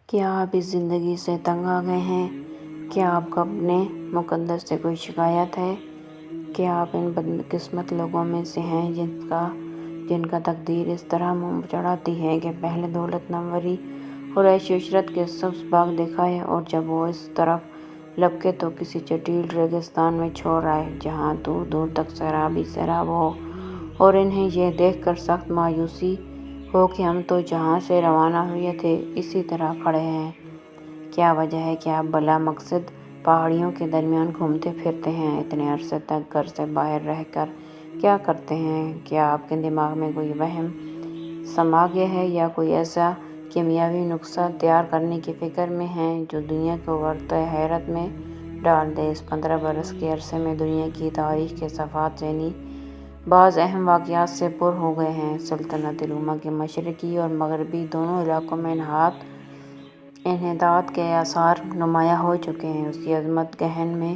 کیا آپ اس زندگی سے تنگ آ گئے ہیں؟ کیا آپ کو اپنے مقدر سے کوئی شکایت ہے؟ کیا آپ ان بدقسمت لوگوں میں سے ہیں جن کا تقدیر اس طرح منہ چڑھاتی ہے کہ پہلے دولت ناموری اور عیش و عشرت کے سبز باغ دکھائے اور جب وہ اس طرف لپکے تو کسی چٹیل ریگستان میں چھوڑ آئے جہاں دور دور تک سیراب ہی سیراب ہو، اور انہیں یہ دیکھ کر سخت مایوسی ہو کہ ہم تو جہاں سے روانہ ہوئے تھے اسی طرح کھڑے ہیں۔ کیا وجہ ہے کہ آپ بلا مقصد پہاڑیوں کے درمیان گھومتے پھرتے ہیں؟ اتنے عرصے تک گھر سے باہر رہ کر کیا کرتے ہیں؟ کیا آپ کے دماغ میں کوئی وہم سما گیا ہے یا کوئی ایسا کیمیاوی نسخہ تیار کرنے کی فکر میں ہیں جو دنیا کو غرقہ حیرت میں ڈال دے؟ اس 15 برس کے عرصے میں دنیا کی تاریخ کے صفحات ذہنی بعض اہم واقعات سے پر ہو گئے ہیں۔ سلطنت روما کے مشرقی اور مغربی دونوں علاقوں میں انحطاط کے آثار نمایاں ہو چکے ہیں، اس کی عظمت گہن میں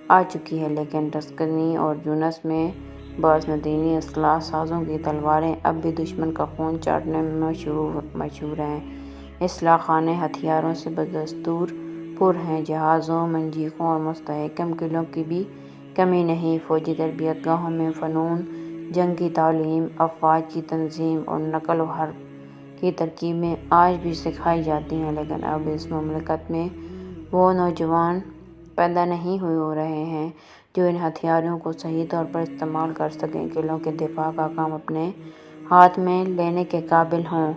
آ چکی ہے، لیکن ٹسکانی اور یونس میں بازنطینی اصلاح سازوں کی تلواریں اب بھی دشمن کا خون چاٹنے میں مشہور ہیں۔ اصلاح خانے ہتھیاروں سے بدستور پر ہیں، جہازوں، منجنیقوں اور مستحکم قلعوں کی بھی کمی نہیں۔ فوجی تربیت گاہوں میں فنون جنگ کی تعلیم، افواج کی تنظیم اور نقل و حرب کی ترکیبیں آج بھی سکھائی جاتی ہیں، لیکن اب اس مملکت میں وہ نوجوان پیدا نہیں ہو رہے ہیں جو ان ہتھیاروں کو صحیح طور پر استعمال کر سکیں، قلعوں کے دفاع کا کام اپنے ہاتھ میں لینے کے قابل ہوں،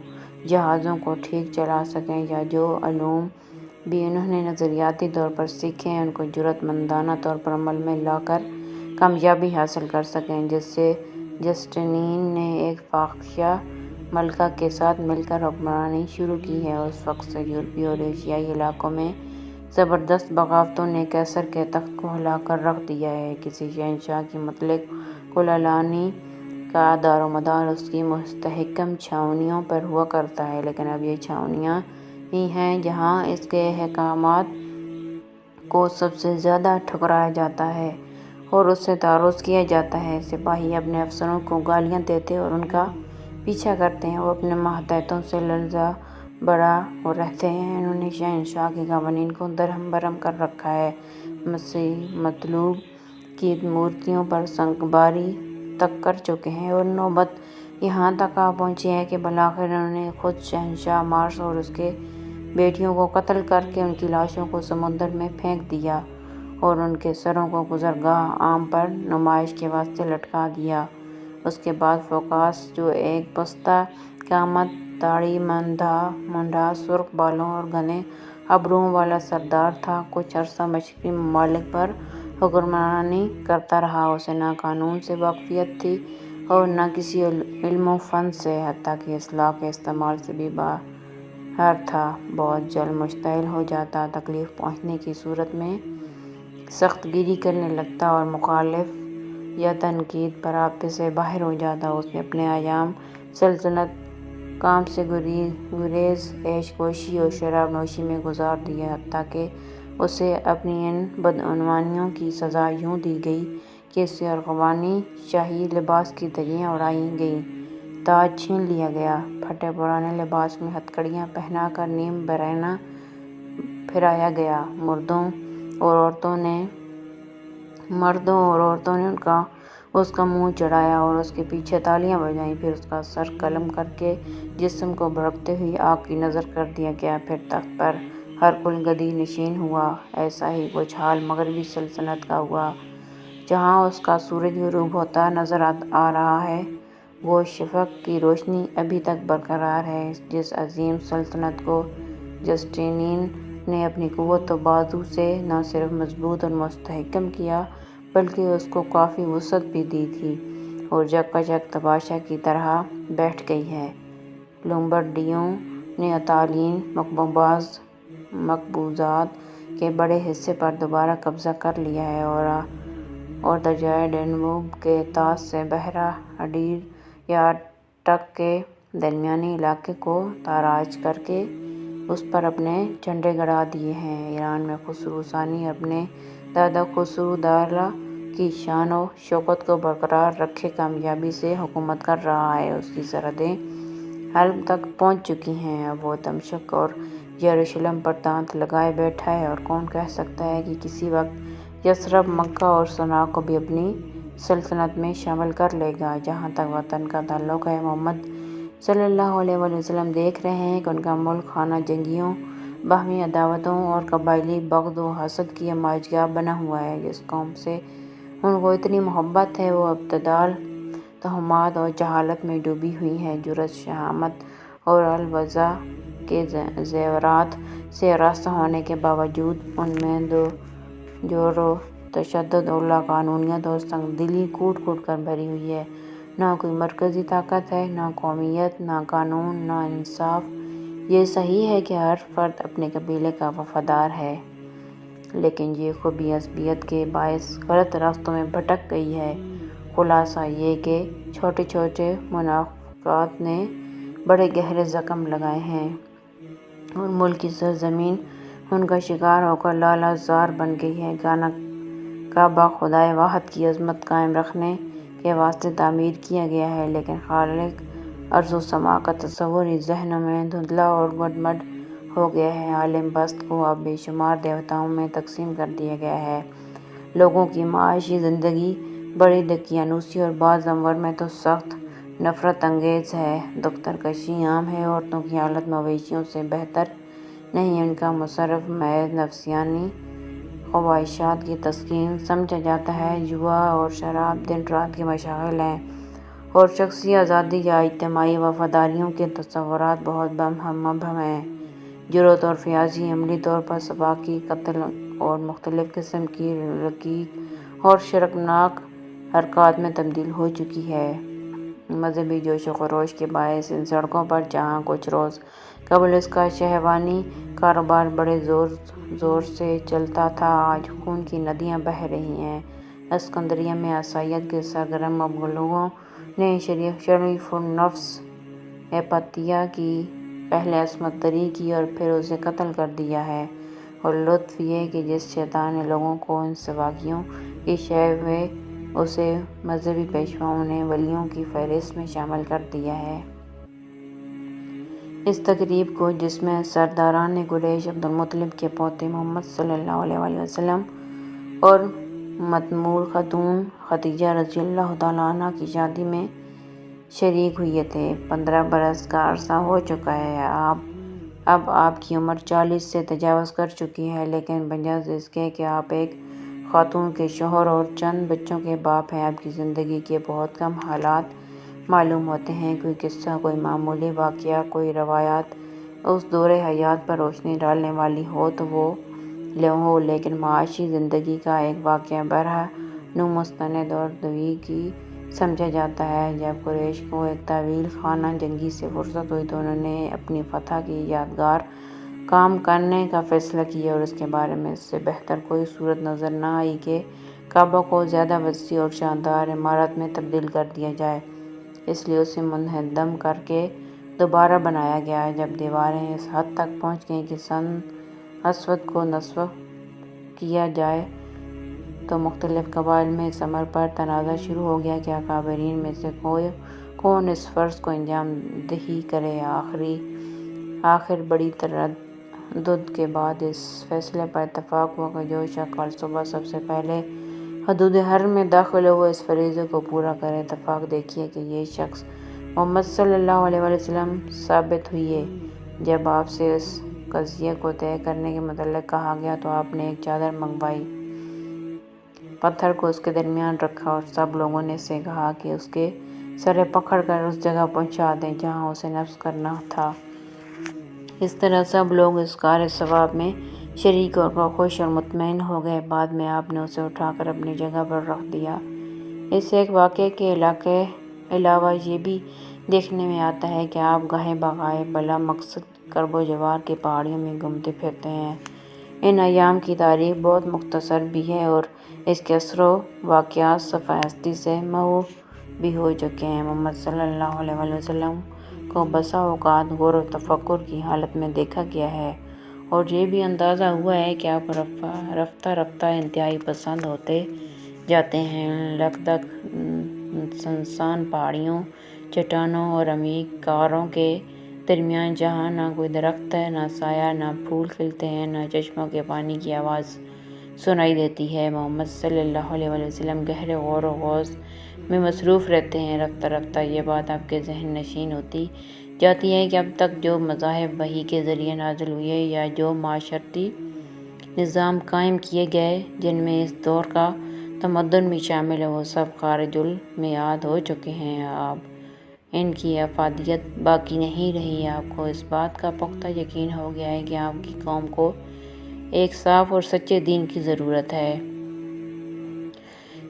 جہازوں کو ٹھیک چلا سکیں، یا جو علوم بھی انہوں نے نظریاتی طور پر سیکھے ہیں ان کو جرأت مندانہ طور پر عمل میں لا کر کامیابی حاصل کر سکیں۔ جب سے جسٹینین نے ایک فاحشہ ملکہ کے ساتھ مل کر حکمرانی شروع کی ہے، اس وقت سے یورپی اور ایشیائی علاقوں میں زبردست بغاوتوں نے قیصر کے تخت کو ہلا کر رکھ دیا ہے۔ کسی شہنشاہ کی مطلق کل علانی کا دار و مدار اس کی مستحکم چھاؤنیوں پر ہوا کرتا ہے، لیکن اب یہ چھاؤنیاں ہی ہیں جہاں اس کے احکامات کو سب سے زیادہ ٹھکرایا جاتا ہے اور اس سے تعرض کیا جاتا ہے۔ سپاہی اپنے افسروں کو گالیاں دیتے اور ان کا پیچھا کرتے ہیں، وہ اپنے ماتحتوں سے لرزہ بردار رہتے ہیں، انہوں نے شہنشاہ کے قوانین کو درہم برہم کر رکھا ہے، مسیح مطلوب کی مورتیوں پر سنگ باری تک کر چکے ہیں، اور نوبت یہاں تک آ پہنچی ہے کہ بالآخر انہوں نے خود شہنشاہ مارس اور اس کے بیٹیوں کو قتل کر کے ان کی لاشوں کو سمندر میں پھینک دیا اور ان کے سروں کو گزرگاہ عام پر نمائش کے واسطے لٹکا دیا۔ اس کے بعد فوکاس، جو ایک پستہ قامت، داڑھی منڈھا، سرخ بالوں اور گھنے ابروؤں والا سردار تھا، کچھ عرصہ مشرقی ممالک پر حکمرانی کرتا رہا۔ اسے نہ قانون سے واقفیت تھی اور نہ کسی علم و فن سے، حتیٰ کہ اسلحہ کے استعمال سے بھی باخبر تھا۔ بہت جلد مشتعل ہو جاتا، تکلیف پہنچنے کی صورت میں سخت گیری کرنے لگتا اور مخالف یا تنقید پر آپے سے باہر ہو جاتا۔ اس نے اپنے ایام سلطنت کام سے گریز، عیش کوشی اور شراب نوشی میں گزار دیے، حتیٰ کہ اسے اپنی ان بدعنوانیوں کی سزا یوں دی گئی کہ اسے ارغوانی شاہی لباس کی دریاں اڑائی گئیں، تاج چھین لیا گیا، پھٹے پرانے لباس میں ہتھکڑیاں پہنا کر نیم برہنہ پھرایا گیا، مردوں اور عورتوں نے اس کا منہ چڑھایا اور اس کے پیچھے تالیاں بجائیں، پھر اس کا سر قلم کر کے جسم کو بھڑکتی ہوئی آگ کی نذر کر دیا گیا، پھر تخت پر ہرکل گدی نشین ہوا۔ ایسا ہی کچھ حال مغربی سلطنت کا ہوا، جہاں اس کا سورج غروب ہوتا نظر آ رہا ہے۔ وہ شفق کی روشنی ابھی تک برقرار ہے جس عظیم سلطنت کو جسٹینین نے اپنی قوت و بازو سے نہ صرف مضبوط اور مستحکم کیا بلکہ اس کو کافی وسعت بھی دی تھی، اور جگ کا تماشا کی طرح بیٹھ گئی ہے۔ لومبرڈیوں نے اطالین مقبوضات کے بڑے حصے پر دوبارہ قبضہ کر لیا ہے اور دریائے ڈینوب کے طاس سے بحیرہ اڈیر یا اٹک کے درمیانی علاقے کو تاراج کر کے اس پر اپنے جھنڈے گڑا دیے ہیں۔ ایران میں خسرو ثانی اپنے دادا خسرو دارلا کی شان و شوکت کو برقرار رکھے کامیابی سے حکومت کر رہا ہے، اس کی سرحدیں حلب تک پہنچ چکی ہیں، اب وہ دمشق اور یروشلم پر دانت لگائے بیٹھا ہے، اور کون کہہ سکتا ہے کہ کسی وقت یثرب، مکہ اور صنعا کو بھی اپنی سلطنت میں شامل کر لے گا۔ جہاں تک وطن کا تعلق ہے، محمد صلی اللہ علیہ وآلہ وسلم دیکھ رہے ہیں کہ ان کا ملک خانہ جنگیوں، باہمی عداوتوں اور قبائلی بغض و حسد کی ماجگاہ بنا ہوا ہے۔ جس قوم سے ان کو اتنی محبت ہے، وہ ابتدال، تہمات اور جہالت میں ڈوبی ہوئی ہے۔ جرأت، شہامت اور الوضع کے زیورات سے آراستہ ہونے کے باوجود ان میں جور و تشدد اور لاقانونیت اور سنگ دلی کوٹ کوٹ کر بھری ہوئی ہے۔ نہ کوئی مرکزی طاقت ہے، نہ قومیت، نہ قانون، نہ انصاف۔ یہ صحیح ہے کہ ہر فرد اپنے قبیلے کا وفادار ہے، لیکن یہ خوبی عصبیت کے باعث غلط راستوں میں بھٹک گئی ہے۔ خلاصہ یہ کہ چھوٹے چھوٹے منافقات نے بڑے گہرے زخم لگائے ہیں، اور ملک کی سرزمین ان کا شکار ہو کر لالہ زار بن گئی ہے۔ کعبہ خدائے واحد کی عظمت قائم رکھنے کے واسطے تعمیر کیا گیا ہے، لیکن خالق ارض و سما کا تصور اس ذہنوں میں دھندلا اور مڈ ہو گیا ہے۔ عالم بست کو اب بے شمار دیوتاؤں میں تقسیم کر دیا گیا ہے۔ لوگوں کی معاشی زندگی بڑی دقیانوسی اور بعض امور میں تو سخت نفرت انگیز ہے۔ دختر کشی عام ہے، عورتوں کی حالت مویشیوں سے بہتر نہیں، ان کا مصرف محض نفسانی خواہشات کی تسکین سمجھا جاتا ہے۔ جوا اور شراب دن رات کے مشاغل ہیں، اور شخصی آزادی یا اجتماعی وفاداریوں کے تصورات بہت مبہم ہیں۔ جرأت اور فیاضی عملی طور پر سفاکی قتل اور مختلف قسم کی رقیق اور شرمناک حرکات میں تبدیل ہو چکی ہے۔ مذہبی جوش و خروش کے باعث ان سڑکوں پر جہاں کچھ روز قبل اس کا شہوانی کاروبار بڑے زور سے چلتا تھا، آج خون کی ندیاں بہہ رہی ہیں۔ اسکندریہ میں عیسائیت کے سرگرم مغلوگوں نے شریف النفس ہیپاتیا کی پہلے عصمت دری کی اور پھر اسے قتل کر دیا ہے، اور لطف یہ کہ جس شیطان نے لوگوں کو ان سفاکیوں کی شے ہوئے اسے مذہبی پیشواؤں نے ولیوں کی فہرست میں شامل کر دیا ہے۔ اس تقریب کو، جس میں سرداران قریش عبد المطلب کے پوتے محمد صلی اللہ علیہ وآلہ وسلم اور مأمور خاتون خدیجہ رضی اللہ تعالیٰ عنہا کی شادی میں شریک ہوئے تھے، 15 برس کا عرصہ ہو چکا ہے۔ اب آپ کی عمر 40 سے تجاوز کر چکی ہے، لیکن بجز اس کے کہ آپ ایک خاتون کے شوہر اور چند بچوں کے باپ ہیں، آپ کی زندگی کے بہت کم حالات معلوم ہوتے ہیں۔ کوئی قصہ، کوئی معمولی واقعہ، کوئی روایت اس دور حیات پر روشنی ڈالنے والی ہو تو وہ ہو، لیکن معاشی زندگی کا ایک واقعہ برہنہ مستند اور طویل سمجھا جاتا ہے۔ جب قریش کو ایک طویل خانہ جنگی سے فرصت ہوئی تو انہوں نے اپنی فتح کے یادگار کام کرنے کا فیصلہ کیا، اور اس کے بارے میں اس سے بہتر کوئی صورت نظر نہ آئی کہ کعبہ کو زیادہ وسیع اور شاندار عمارت میں تبدیل کر دیا جائے۔ اس لیے اسے منہدم کر کے دوبارہ بنایا گیا۔ جب دیواریں اس حد تک پہنچ گئیں کہ سن اسود کو نصب کیا جائے تو مختلف قبائل میں اس امر پر تنازع شروع ہو گیا کہ اکابرین میں سے کون اس فرض کو انجام دہی کرے۔ آخر بڑی تردد کے بعد اس فیصلے پر اتفاق ہوا کہ جو شخص کل صبح سب سے پہلے حدود حرم میں داخل ہو وہ اس فریضے کو پورا کرے۔ اتفاق دیکھیے کہ یہ شخص محمد صلی اللہ علیہ وآلہ وسلم ثابت ہوئے۔ جب آپ سے اس قضیے کو طے کرنے کے متعلق کہا گیا تو آپ نے ایک چادر منگوائی، پتھر کو اس کے درمیان رکھا، اور سب لوگوں نے سے کہا کہ اس کے سرے پکڑ کر اس جگہ پہنچا دیں جہاں اسے نصب کرنا تھا۔ اس طرح سب لوگ اس کارِ ثواب میں شریک ہو کر خوش اور مطمئن ہو گئے۔ بعد میں آپ نے اسے اٹھا کر اپنی جگہ پر رکھ دیا۔ اس ایک واقعے کے علاوہ یہ بھی دیکھنے میں آتا ہے کہ آپ گاہے بگاہے بلا مقصد کرب و جوار کی پہاڑیوں میں گھومتے پھرتے ہیں۔ ان ایام کی تاریخ بہت مختصر بھی ہے، اور اس کے اثر و واقعات صفحۂ ہستی سے محو بھی ہو چکے ہیں۔ محمد صلی اللہ علیہ وآلہ وسلم کو بسا اوقات غور و تفکر کی حالت میں دیکھا گیا ہے، اور یہ بھی اندازہ ہوا ہے کہ آپ رفتہ رفتہ انتہائی پسند ہوتے جاتے ہیں۔ لکدک سنسان پہاڑیوں، چٹانوں اور عمیق غاروں کے درمیان جہاں نہ کوئی درخت ہے، نہ سایہ، نہ پھول کھلتے ہیں، نہ چشموں کے پانی کی آواز سنائی دیتی ہے۔ محمد صلی اللہ علیہ وسلم گہرے غور و خوض میں مصروف رہتے ہیں۔ رفتہ رفتہ یہ بات آپ کے ذہن نشین ہوتی جاتی ہے کہ اب تک جو مذاہب وحی کے ذریعے نازل ہوئے یا جو معاشرتی نظام قائم کیے گئے، جن میں اس دور کا تمدن بھی شامل ہے، وہ سب خارج المیعاد ہو چکے ہیں۔ اب ان کی افادیت باقی نہیں رہی۔ آپ کو اس بات کا پختہ یقین ہو گیا ہے کہ آپ کی قوم کو ایک صاف اور سچے دین کی ضرورت ہے،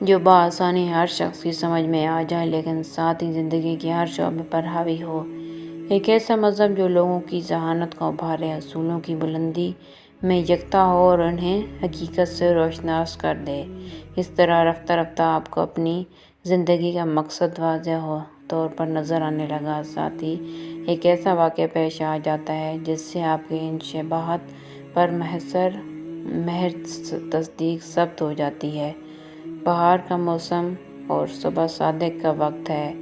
جو بآسانی ہر شخص کی سمجھ میں آ جائے، لیکن ساتھ ہی زندگی کے ہر شعبے پر حاوی ہو۔ ایک ایسا مذہب جو لوگوں کی ذہانت کو ابھارے، اصولوں کی بلندی میں یکتا ہو اور انہیں حقیقت سے روشناس کر دے۔ اس طرح رفتہ رفتہ آپ کو اپنی زندگی کا مقصد واضح طور پر نظر آنے لگا۔ ساتھ ہی ایک ایسا واقعہ پیش آ جاتا ہے جس سے آپ کے ان شبہات پر محض تصدیق ثابت ہو جاتی ہے۔ بہار کا موسم اور صبح صادق کا وقت ہے۔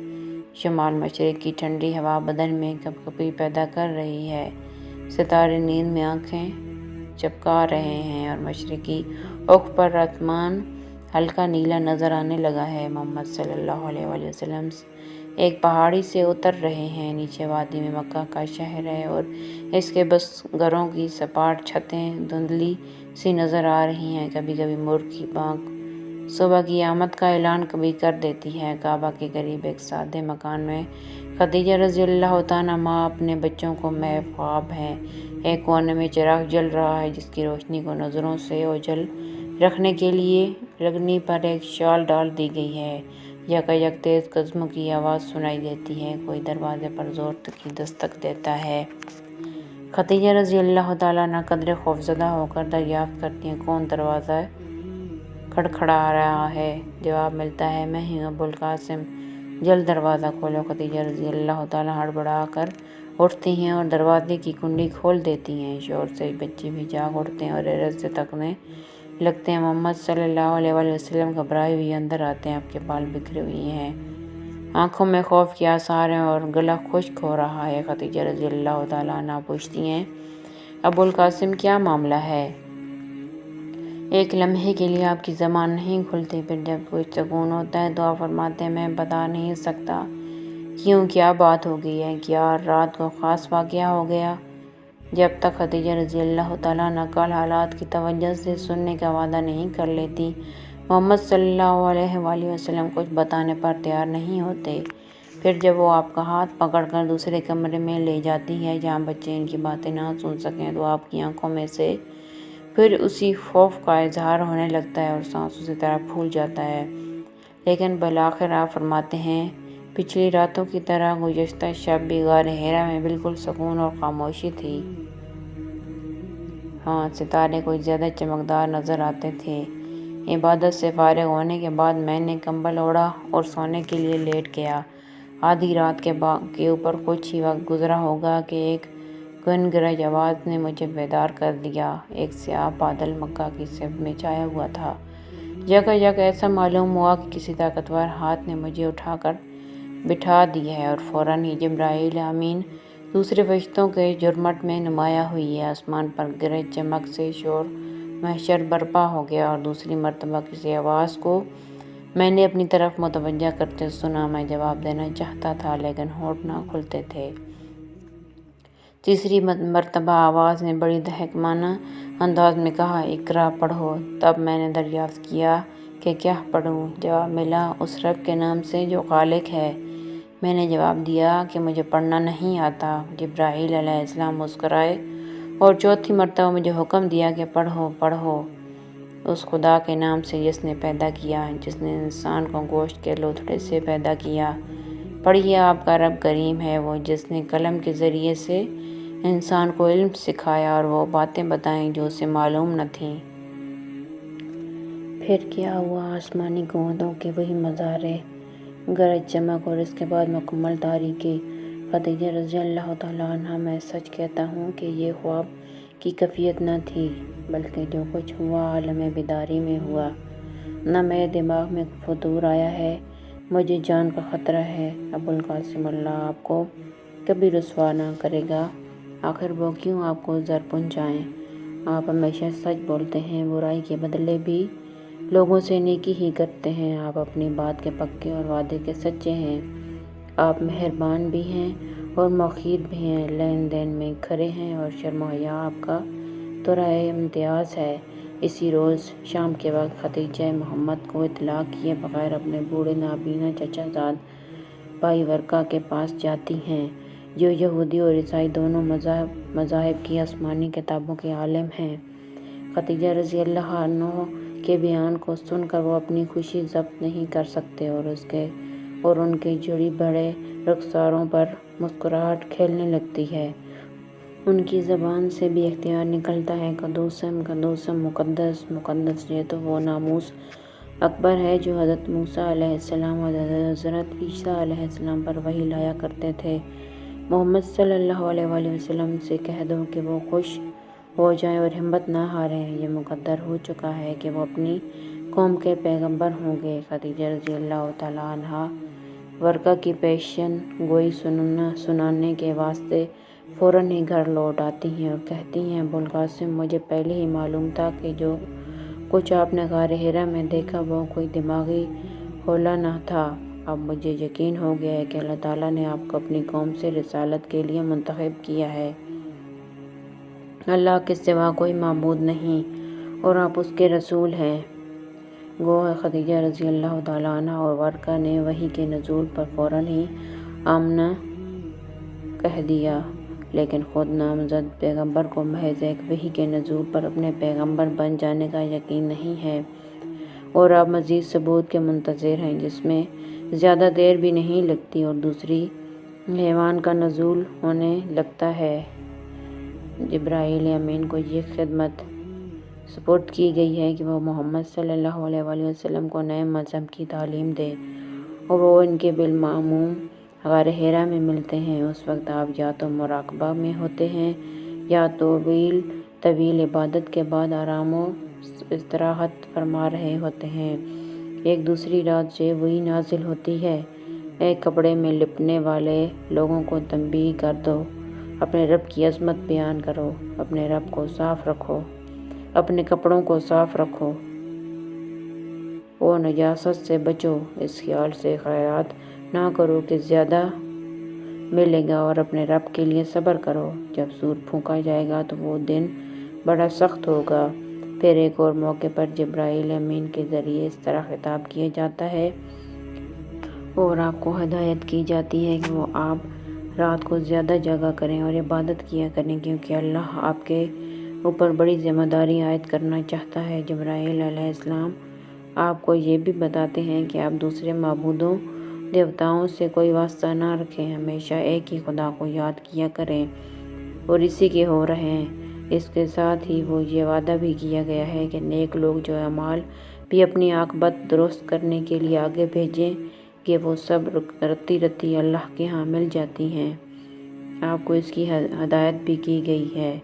شمال مشرق کی ٹھنڈی ہوا بدن میں کپکپی پیدا کر رہی ہے۔ ستارے نیند میں آنکھیں چپکا رہے ہیں اور مشرقی افق پر آسمان ہلکا نیلا نظر آنے لگا ہے۔ محمد صلی اللہ علیہ وسلم ایک پہاڑی سے اتر رہے ہیں۔ نیچے وادی میں مکہ کا شہر ہے اور اس کے بس گھروں کی سپاٹ چھتیں دھندلی سی نظر آ رہی ہیں۔ کبھی کبھی مرغ کی بانگ صبح کی آمد کا اعلان بھی کر دیتی ہے۔ کعبہ کے قریب ایک سادے مکان میں خدیجہ رضی اللہ تعالیٰ ماں اپنے بچوں کو محو خواب ہیں۔ ایک کونے میں چراغ جل رہا ہے جس کی روشنی کو نظروں سے اوجھل رکھنے کے لیے لگنی پر ایک شال ڈال دی گئی ہے۔ یکایک تیز قدموں کی آواز سنائی دیتی ہے۔ کوئی دروازے پر زور کی دستک دیتا ہے۔ خدیجہ رضی اللہ تعالیٰ عنہا قدرے خوفزدہ ہو کر دریافت کرتی ہیں، کون دروازہ کھڑکھڑا رہا ہے؟ جواب ملتا ہے، میں ہی ہوں ابو القاسم، جلد دروازہ کھولو۔ خدیجہ رضی اللہ تعالیٰ ہڑبڑا کر اٹھتی ہیں اور دروازے کی کنڈی کھول دیتی ہیں۔ شور سے بچے بھی جاگ اٹھتے ہیں اور حیرت سے تکنے لگتے ہیں۔ محمد صلی اللہ علیہ وسلم گھبرائے ہوئے اندر آتے ہیں۔ آپ کے بال بکھرے ہوئے ہیں، آنکھوں میں خوف کے آثار ہیں اور گلا خشک ہو رہا ہے۔ خدیجہ رضی اللہ تعالیٰ عنہا پوچھتی ہیں، ابو القاسم کیا معاملہ ہے؟ ایک لمحے کے لیے آپ کی زبان نہیں کھلتی، پھر جب کچھ سکون ہوتا ہے تو آپ فرماتے ہیں، میں بتا نہیں سکتا کیوں، کیا بات ہو گئی ہے، کیا رات کو خاص واقعہ ہو گیا؟ جب تک خدیجہ رضی اللہ تعالیٰ عنہا کل حالات کی توجہ سے سننے کا وعدہ نہیں کر لیتی، محمد صلی اللہ علیہ وسلم کچھ بتانے پر تیار نہیں ہوتے۔ پھر جب وہ آپ کا ہاتھ پکڑ کر دوسرے کمرے میں لے جاتی ہے جہاں بچے ان کی باتیں نہ سن سکیں، تو آپ کی آنکھوں میں سے پھر اسی خوف کا اظہار ہونے لگتا ہے اور سانس اسی طرح پھول جاتا ہے۔ لیکن بالآخر آپ فرماتے ہیں، پچھلی راتوں کی طرح گزشتہ شب بھی غار حرا میں بالکل سکون اور خاموشی تھی۔ ہاں، ستارے کچھ زیادہ چمکدار نظر آتے تھے۔ عبادت سے فارغ ہونے کے بعد میں نے کمبل اوڑھا اور سونے کے لیے لیٹ گیا۔ آدھی رات کے اوپر کچھ ہی وقت گزرا ہوگا کہ ایک گنگرج آواز نے مجھے بیدار کر دیا۔ ایک سیاہ بادل مکہ کی سمت میں چھایا ہوا تھا۔ یکایک ایسا معلوم ہوا کہ کسی طاقتور ہاتھ نے مجھے اٹھا کر بٹھا دیا ہے اور فوراً ہی جبرائیل امین دوسرے فرشتوں کے جرمٹ میں نمایاں ہوئی ہے۔ آسمان پر گرج چمک سے شور محشر برپا ہو گیا اور دوسری مرتبہ کسی آواز کو میں نے اپنی طرف متوجہ کرتے سنا۔ میں جواب دینا چاہتا تھا لیکن ہونٹ نہ کھلتے تھے۔ تیسری مرتبہ آواز نے بڑی حکیمانہ انداز میں کہا، اقرا پڑھو۔ تب میں نے دریافت کیا کہ کیا پڑھوں؟ جواب ملا، اس رب کے نام سے جو خالق ہے۔ میں نے جواب دیا کہ مجھے پڑھنا نہیں آتا۔ جبرائیل علیہ السلام مسکرائے اور چوتھی مرتبہ مجھے حکم دیا کہ پڑھو پڑھو، اس خدا کے نام سے جس نے پیدا کیا، جس نے انسان کو گوشت کے لوتھڑے سے پیدا کیا۔ پڑھیے، آپ کا رب کریم ہے، وہ جس نے قلم کے ذریعے سے انسان کو علم سکھایا اور وہ باتیں بتائیں جو اسے معلوم نہ تھیں۔ پھر کیا ہوا؟ آسمانی گنبدوں کے وہی مظاہرے، گرج چمک اور اس کے بعد مکمل تاریکی۔ خدیجہ رضی اللہ تعالیٰ عنہا، میں سچ کہتا ہوں کہ یہ خواب کی کیفیت نہ تھی، بلکہ جو کچھ ہوا عالم بیداری میں ہوا۔ نہ میرے دماغ میں فطور آیا ہے، مجھے جان کا خطرہ ہے۔ ابو القاسم، اللہ آپ کو کبھی رسوا نہ کرے گا۔ آخر وہ کیوں آپ کو ضر پہنچائیں؟ آپ ہمیشہ سچ بولتے ہیں، برائی کے بدلے بھی لوگوں سے نیکی ہی کرتے ہیں۔ آپ اپنی بات کے پکے اور وعدے کے سچے ہیں۔ آپ مہربان بھی ہیں اور مؤخر بھی ہیں، لین دین میں کھرے ہیں اور شرم و حیا آپ کا تورائے امتیاز ہے۔ اسی روز شام کے وقت خدیجہ محمد کو اطلاع کیے بغیر اپنے بوڑھے نابینا چچا زاد بھائی ورقہ کے پاس جاتی ہیں، جو یہودی اور عیسائی دونوں مذاہب کی آسمانی کتابوں کے عالم ہیں۔ خدیجہ رضی اللہ عنہا کے بیان کو سن کر وہ اپنی خوشی ضبط نہیں کر سکتے اور ان کے جڑی بڑے رخساروں پر مسکراہٹ کھیلنے لگتی ہے۔ ان کی زبان سے بے اختیار نکلتا ہے، قدوسم قدوسم، مقدس مقدس، یہ تو وہ ناموس اکبر ہے جو حضرت موسیٰ علیہ السلام اور حضرت عیسیٰ علیہ السلام پر وحی لایا کرتے تھے۔ محمد صلی اللہ علیہ وآلہ وسلم سے کہہ دو کہ وہ خوش ہو جائیں اور ہمت نہ ہاریں، یہ مقدر ہو چکا ہے کہ وہ اپنی قوم کے پیغمبر ہوں گے۔ خدیجہ رضی اللہ تعالیٰ عنہا ورقہ کی پیشن گوئی سنانے کے واسطے فوراً ہی گھر لوٹ آتی ہیں اور کہتی ہیں، ابو القاسم، مجھے پہلے ہی معلوم تھا کہ جو کچھ آپ نے غار حرا میں دیکھا وہ کوئی دماغی حولہ نہ تھا۔ اب مجھے یقین ہو گیا ہے کہ اللہ تعالیٰ نے آپ کو اپنی قوم سے رسالت کے لیے منتخب کیا ہے۔ اللہ کے سوا کوئی معبود نہیں اور آپ اس کے رسول ہیں۔ گو خدیجہ رضی اللہ تعالیٰ عنہا اور ورقہ نے وحی کے نزول پر فوراً ہی آمنا کہہ دیا، لیکن خود نامزد پیغمبر کو محض ایک وحی کے نزول پر اپنے پیغمبر بن جانے کا یقین نہیں ہے اور آپ مزید ثبوت کے منتظر ہیں جس میں زیادہ دیر بھی نہیں لگتی اور دوسری حیوان کا نزول ہونے لگتا ہے۔ جبرائیل امین کو یہ خدمت سپرد کی گئی ہے کہ وہ محمد صلی اللہ علیہ وآلہ وسلم کو نئے مذہب کی تعلیم دے اور وہ ان کے بالمعموم غار حرا میں ملتے ہیں۔ اس وقت آپ یا تو مراقبہ میں ہوتے ہیں یا طویل عبادت کے بعد آرام و استراحت فرما رہے ہوتے ہیں۔ ایک دوسری رات یہ وحی نازل ہوتی ہے، اے کپڑے میں لپٹنے والے لوگوں کو تنبیہ کر دو، اپنے رب کی عظمت بیان کرو، اپنے رب کو صاف رکھو، اپنے کپڑوں کو صاف رکھو اور نجاست سے بچو، اس خیال سے خیرات نہ کرو کہ زیادہ ملے گا اور اپنے رب کے لیے صبر کرو۔ جب سور پھونکا جائے گا تو وہ دن بڑا سخت ہوگا۔ پھر ایک اور موقع پر جبرائیل امین کے ذریعے اس طرح خطاب کیا جاتا ہے اور آپ کو ہدایت کی جاتی ہے کہ وہ آپ رات کو زیادہ جاگا کریں اور عبادت کیا کریں، کیونکہ اللہ آپ کے اوپر بڑی ذمہ داری عائد کرنا چاہتا ہے۔ جبرائیل علیہ السلام آپ کو یہ بھی بتاتے ہیں کہ آپ دوسرے معبودوں دیوتاؤں سے کوئی واسطہ نہ رکھیں، ہمیشہ ایک ہی خدا کو یاد کیا کریں اور اسی کے ہو رہیں۔ اس کے ساتھ ہی وہ یہ وعدہ بھی کیا گیا ہے کہ نیک لوگ جو اعمال بھی اپنی عاقبت درست کرنے کے لیے آگے بھیجیں گے وہ سب رتی رتی اللہ کے ہاں مل جاتی ہیں۔ آپ کو اس کی ہدایت بھی کی گئی ہے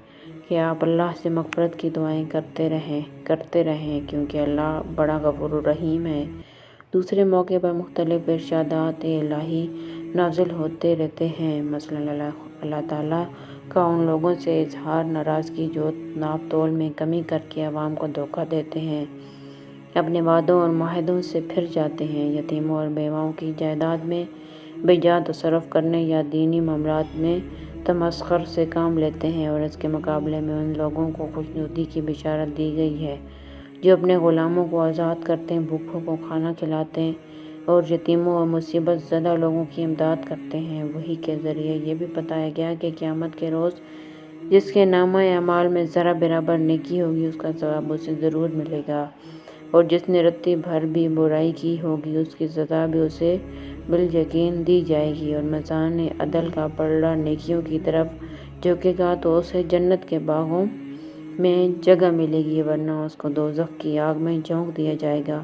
کہ آپ اللہ سے مغفرت کی دعائیں کرتے رہیں کیونکہ اللہ بڑا غفور الرحیم ہے۔ دوسرے موقع پر مختلف ارشادات الہی نازل ہوتے رہتے ہیں، مثلاً اللہ تعالیٰ کا ان لوگوں سے اظہار ناراضگی جو ناپ تول میں کمی کر کے عوام کو دھوکہ دیتے ہیں، اپنے وعدوں اور معاہدوں سے پھر جاتے ہیں، یتیموں اور بیواؤں کی جائیداد میں بے جا تصرف کرنے یا دینی معاملات میں تمسخر سے کام لیتے ہیں، اور اس کے مقابلے میں ان لوگوں کو خوشنودی کی بشارت دی گئی ہے جو اپنے غلاموں کو آزاد کرتے ہیں، بھوکھوں کو کھانا کھلاتے ہیں اور یتیموں اور مصیبت زدہ لوگوں کی امداد کرتے ہیں۔ وحی کے ذریعے یہ بھی بتایا گیا کہ قیامت کے روز جس کے نامہ اعمال میں ذرہ برابر نیکی ہوگی اس کا ثواب اسے ضرور ملے گا، اور جس نے رتی بھر بھی برائی کی ہوگی اس کی سزا بھی اسے بالیقین دی جائے گی، اور میزان عدل کا پلڑا نیکیوں کی طرف جھکے گا تو اسے جنت کے باغوں میں جگہ ملے گی، ورنہ اس کو دوزخ کی آگ میں جھونک دیا جائے گا۔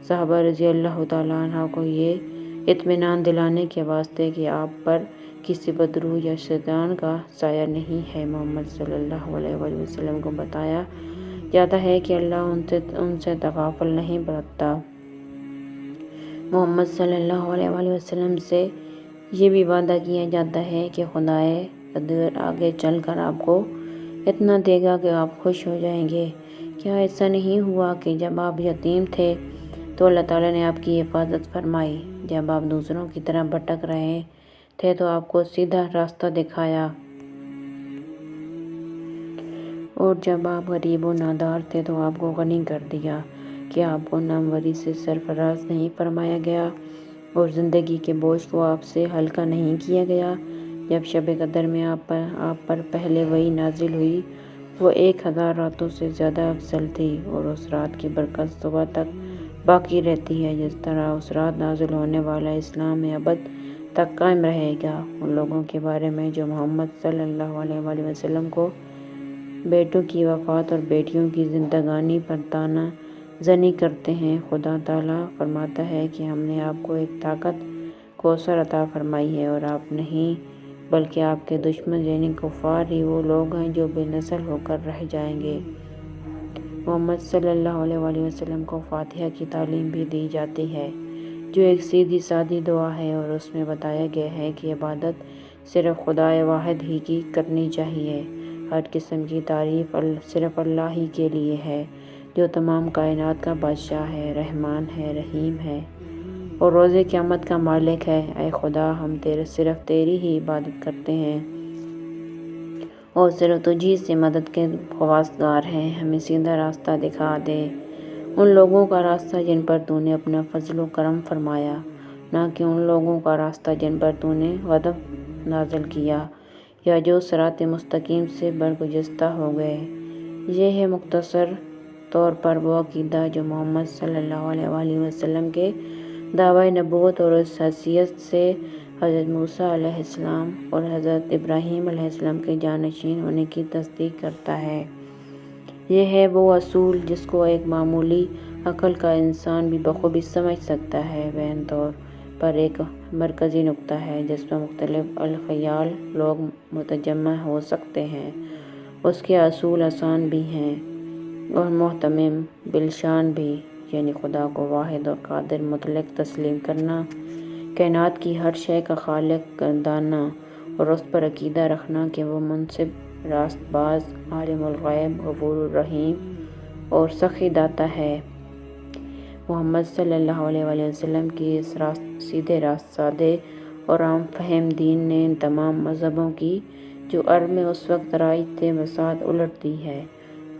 صحابہ رضی اللہ تعالیٰ عنہ کو یہ اطمینان دلانے کے واسطے کہ آپ پر کسی بدروح یا شیطان کا سایہ نہیں ہے، محمد صلی اللہ علیہ وآلہ وسلم کو بتایا جاتا ہے کہ اللہ ان سے تغافل نہیں برتتا۔ محمد صلی اللہ علیہ وآلہ وسلم سے یہ بھی وعدہ کیا جاتا ہے کہ خدائے قدیر آگے چل کر آپ کو اتنا دے گا کہ آپ خوش ہو جائیں گے۔ کیا ایسا نہیں ہوا کہ جب آپ یتیم تھے تو اللہ تعالیٰ نے آپ کی حفاظت فرمائی؟ جب آپ دوسروں کی طرح بھٹک رہے تھے تو آپ کو سیدھا راستہ دکھایا، اور جب آپ غریب و نادار تھے تو آپ کو غنی کر دیا؟ کیا آپ کو ناموری سے سرفراز نہیں فرمایا گیا اور زندگی کے بوجھ کو آپ سے ہلکا نہیں کیا گیا؟ جب شب قدر میں آپ پر پہلے وحی نازل ہوئی، وہ 1000 راتوں سے زیادہ افضل تھی، اور اس رات کی برکت صبح تک باقی رہتی ہے، جس طرح اس رات نازل ہونے والا اسلام میں ابد تک قائم رہے گا۔ ان لوگوں کے بارے میں جو محمد صلی اللہ علیہ وآلہ وسلم کو بیٹوں کی وفات اور بیٹیوں کی زندگانی پر طعنہ زنی کرتے ہیں، خدا تعالیٰ فرماتا ہے کہ ہم نے آپ کو ایک طاقت کوثر عطا فرمائی ہے، اور آپ نہیں بلکہ آپ کے دشمن یعنی کفار ہی وہ لوگ ہیں جو بے نسل ہو کر رہ جائیں گے۔ محمد صلی اللہ علیہ وآلہ وسلم کو فاتحہ کی تعلیم بھی دی جاتی ہے، جو ایک سیدھی سادی دعا ہے، اور اس میں بتایا گیا ہے کہ عبادت صرف خدائے واحد ہی کی کرنی چاہیے۔ ہر قسم کی تعریف صرف اللہ ہی کے لیے ہے، جو تمام کائنات کا بادشاہ ہے، رحمان ہے، رحیم ہے، اور روز قیامت کا مالک ہے۔ اے خدا، ہم صرف تیری ہی عبادت کرتے ہیں اور صرف تجھی سے مدد کے خواستگار ہیں۔ ہمیں سیدھا راستہ دکھا دے، ان لوگوں کا راستہ جن پر تو نے اپنا فضل و کرم فرمایا، نہ کہ ان لوگوں کا راستہ جن پر تو نے غضب نازل کیا، یا جو صراط مستقیم سے برگزشتہ ہو گئے۔ یہ ہے مختصر طور پر وہ عقیدہ جو محمد صلی اللہ علیہ وآلہ وسلم کے دعویٰ نبوت اور اس حیثیت سے حضرت موسیٰ علیہ السلام اور حضرت ابراہیم علیہ السلام کے جانشین ہونے کی تصدیق کرتا ہے۔ یہ ہے وہ اصول جس کو ایک معمولی عقل کا انسان بھی بخوبی سمجھ سکتا ہے۔ بیان طور پر ایک مرکزی نقطہ ہے جس پر مختلف الخیال لوگ متجمع ہو سکتے ہیں۔ اس کے اصول آسان بھی ہیں اور محتمم بالشان بھی، یعنی خدا کو واحد اور قادر مطلق تسلیم کرنا، کائنات کی ہر شے کا خالق داننا، اور اس پر عقیدہ رکھنا کہ وہ منصف، راست باز، عالم الغیب، غفور الرحیم اور سخی داتا ہے۔ محمد صلی اللہ علیہ وآلہ وسلم کی اس سیدھے سادے اور عام فہم دین نے ان تمام مذہبوں کی جو عرب میں اس وقت رائج تھے بساط الٹ دی ہے۔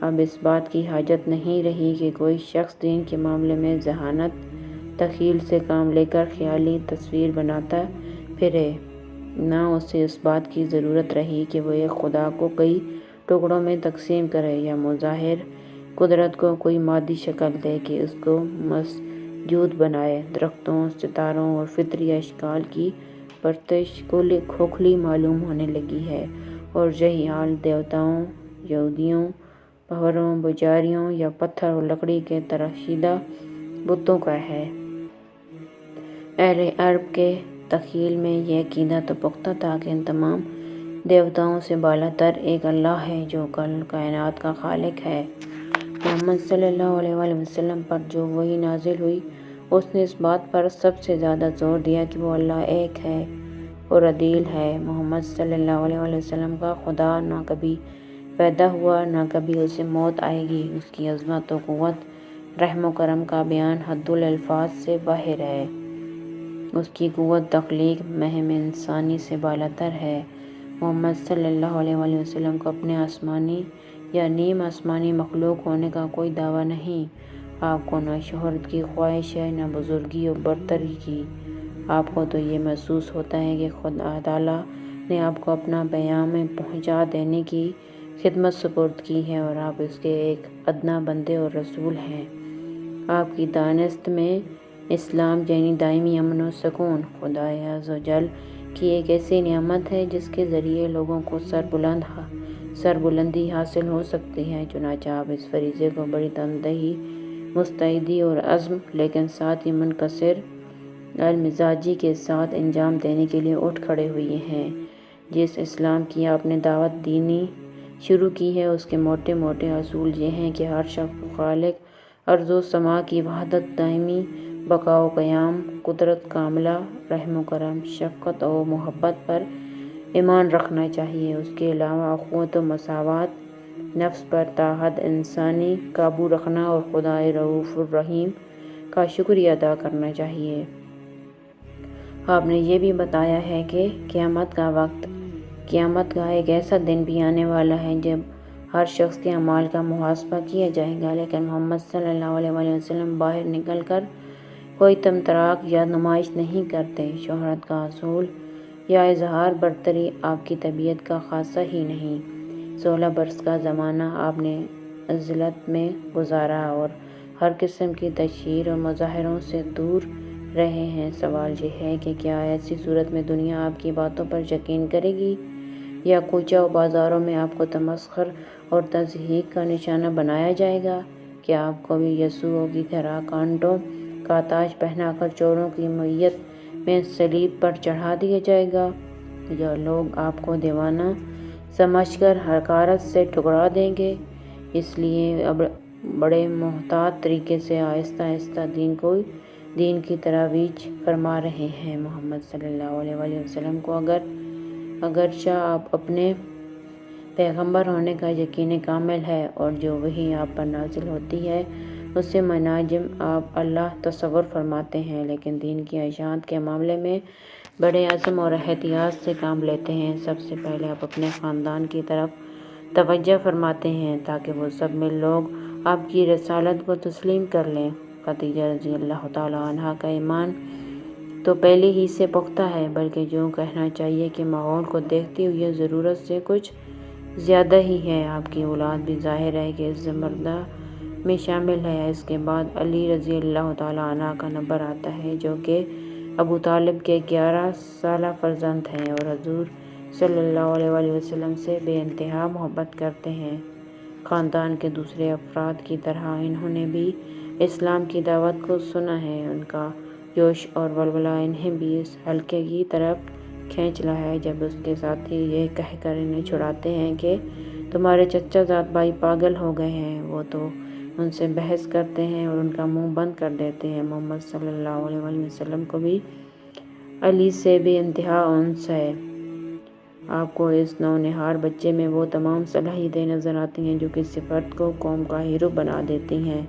اب اس بات کی حاجت نہیں رہی کہ کوئی شخص دین کے معاملے میں ذہانت تخیل سے کام لے کر خیالی تصویر بناتا پھرے، نہ اسے اس بات کی ضرورت رہی کہ وہ ایک خدا کو کئی ٹکڑوں میں تقسیم کرے، یا مظاہر قدرت کو کوئی مادی شکل دے کہ اس کو مسجود بنائے۔ درختوں، ستاروں اور فطری اشکال کی پرستش کھوکھلی معلوم ہونے لگی ہے، اور یہی حال دیوتاؤں، یہودیوں، بھنوروں، پجاریوں یا پتھر اور لکڑی کے تراشیدہ بتوں کا ہے۔ اہل عرب کے تخیل میں یہ عقیدہ تو پختہ تھا کہ ان تمام دیوتاؤں سے بالا تر ایک اللہ ہے جو کائنات کا خالق ہے۔ محمد صلی اللہ علیہ وآلہ وسلم پر جو وحی نازل ہوئی، اس نے اس بات پر سب سے زیادہ زور دیا کہ وہ اللہ ایک ہے اور عدیل ہے۔ محمد صلی اللہ علیہ وآلہ وسلم کا خدا نہ کبھی پیدا ہوا، نہ کبھی اسے موت آئے گی۔ اس کی عظمت و قوت، رحم و کرم کا بیان حد الالفاظ سے باہر ہے۔ اس کی قوت تخلیق مہم انسانی سے بالا تر ہے۔ محمد صلی اللہ علیہ وآلہ وسلم کو اپنے آسمانی یا نیم آسمانی مخلوق ہونے کا کوئی دعویٰ نہیں۔ آپ کو نہ شہرت کی خواہش ہے، نہ بزرگی و برتری کی۔ آپ کو تو یہ محسوس ہوتا ہے کہ خدا تعالیٰ نے آپ کو اپنا پیغام پہنچا دینے کی خدمت سپرد کی ہے، اور آپ اس کے ایک ادنیٰ بندے اور رسول ہیں۔ آپ کی دانست میں اسلام یعنی دائمی امن و سکون، خدائے عز و جل کی ایک ایسی نعمت ہے جس کے ذریعے لوگوں کو سربلندی حاصل ہو سکتی ہے۔ چنانچہ آپ اس فریضے کو بڑی تندہی، مستعدی اور عزم، لیکن ساتھ ہی منکسر المزاجی کے ساتھ انجام دینے کے لیے اٹھ کھڑے ہوئے ہیں۔ جس اسلام کی آپ نے دعوت دینی شروع کی ہے، اس کے موٹے موٹے اصول یہ ہیں کہ ہر شخص کو خالق ارض و سماء کی وحدت دائمی بقا و قیام، قدرت کاملہ، رحم و کرم، شفقت و محبت پر ایمان رکھنا چاہیے۔ اس کے علاوہ اخوت و مساوات، نفس پر طاعت انسانی قابو رکھنا اور خدائے رؤوف الرحیم کا شکریہ ادا کرنا چاہیے۔ آپ نے یہ بھی بتایا ہے کہ قیامت کا ایک ایسا دن بھی آنے والا ہے جب ہر شخص کے اعمال کا محاسبہ کیا جائے گا، لیکن محمد صلی اللہ علیہ وآلہ وسلم باہر نکل کر کوئی طمطراق یا نمائش نہیں کرتے۔ شہرت کا حصول یا اظہار برتری آپ کی طبیعت کا خاصہ ہی نہیں۔ 16 برس کا زمانہ آپ نے عزلت میں گزارا اور ہر قسم کی تشہیر و مظاہروں سے دور رہے ہیں۔ سوال یہ ہے کہ کیا ایسی صورت میں دنیا آپ کی باتوں پر یقین کرے گی یا کوچہ و بازاروں میں آپ کو تمسخر اور تضحیک کا نشانہ بنایا جائے گا؟ کیا آپ کو بھی یسوع کی طرح کانٹوں کا تاج پہنا کر چوروں کی معیت میں صلیب پر چڑھا دیا جائے گا؟ یا لوگ آپ کو دیوانہ سمجھ کر حقارت سے ٹھکرا دیں گے؟ اس لیے اب بڑے محتاط طریقے سے آہستہ آہستہ دین کی ترویج فرما رہے ہیں۔ محمد صلی اللہ علیہ وآلہ وسلم کو اگرچہ آپ اپنے پیغمبر ہونے کا یقین کامل ہے اور جو وحی آپ پر نازل ہوتی ہے اس سے مناجم آپ اللہ تصور فرماتے ہیں، لیکن دین کی اشاعت کے معاملے میں بڑے عزم اور احتیاط سے کام لیتے ہیں۔ سب سے پہلے آپ اپنے خاندان کی طرف توجہ فرماتے ہیں تاکہ وہ سب مل لوگ آپ کی رسالت کو تسلیم کر لیں۔ خدیجہ رضی اللہ تعالیٰ عنہا کا ایمان تو پہلے ہی سے پختہ ہے، بلکہ یوں کہنا چاہیے کہ ماحول کو دیکھتے ہوئے ضرورت سے کچھ زیادہ ہی ہے۔ آپ کی اولاد بھی ظاہر ہے کہ اس زمرہ میں شامل ہے۔ اس کے بعد علی رضی اللہ تعالیٰ عنہ کا نمبر آتا ہے جو کہ ابو طالب کے 11 سالہ فرزند ہیں اور حضور صلی اللہ علیہ وآلہ وسلم سے بے انتہا محبت کرتے ہیں۔ خاندان کے دوسرے افراد کی طرح انہوں نے بھی اسلام کی دعوت کو سنا ہے۔ ان کا جوش اور ولولہ انہیں بھی اس حلقے کی طرف کھینچ لایا ہے جب اس کے ساتھی یہ کہہ کر انہیں چھڑاتے ہیں کہ تمہارے چچا زاد بھائی پاگل ہو گئے ہیں، وہ تو ان سے بحث کرتے ہیں اور ان کا منہ بند کر دیتے ہیں۔ محمد صلی اللہ علیہ وآلہ وسلم کو بھی علی سے بے انتہا انس ہے۔ آپ کو اس نونہار بچے میں وہ تمام صلاحیتیں نظر آتی ہیں جو کسی فرد کو قوم کا ہیرو بنا دیتی ہیں۔